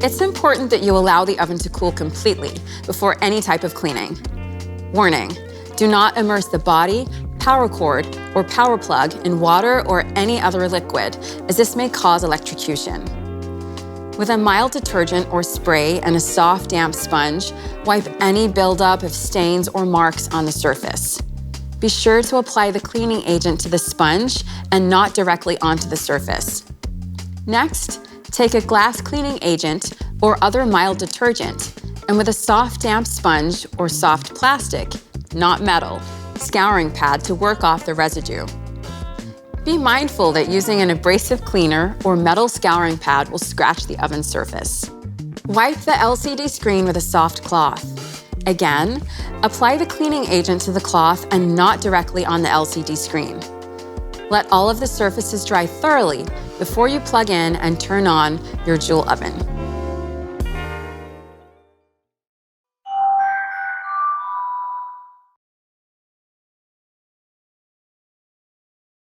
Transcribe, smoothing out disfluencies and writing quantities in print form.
It's important that you allow the oven to cool completely before any type of cleaning. Warning: do not immerse the body, power cord, or power plug in water or any other liquid, as this may cause electrocution. With a mild detergent or spray and a soft, damp sponge, wipe any buildup of stains or marks on the surface. Be sure to apply the cleaning agent to the sponge and not directly onto the surface. Next, take a glass cleaning agent or other mild detergent, and with a soft, damp sponge or soft plastic, not metal, scouring pad to work off the residue. Be mindful that using an abrasive cleaner or metal scouring pad will scratch the oven surface. Wipe the LCD screen with a soft cloth. Again, apply the cleaning agent to the cloth and not directly on the LCD screen. Let all of the surfaces dry thoroughly before you plug in and turn on your Joule oven.